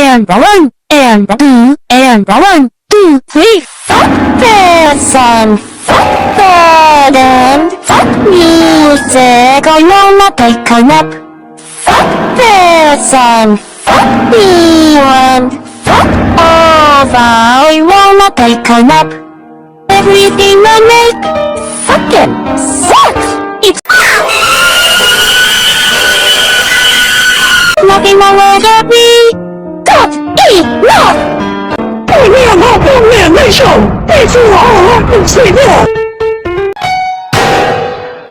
and a 1 and a 2 and a 1, 2, 3. Fuck this and fuck that and fuck music. I wanna take a nap. Fuck this and fuck you and fuck over. I wanna take a nap. Everything I make fucking sucks. It's nothing more that we got enough. 背面和后面那首背出好了，随便。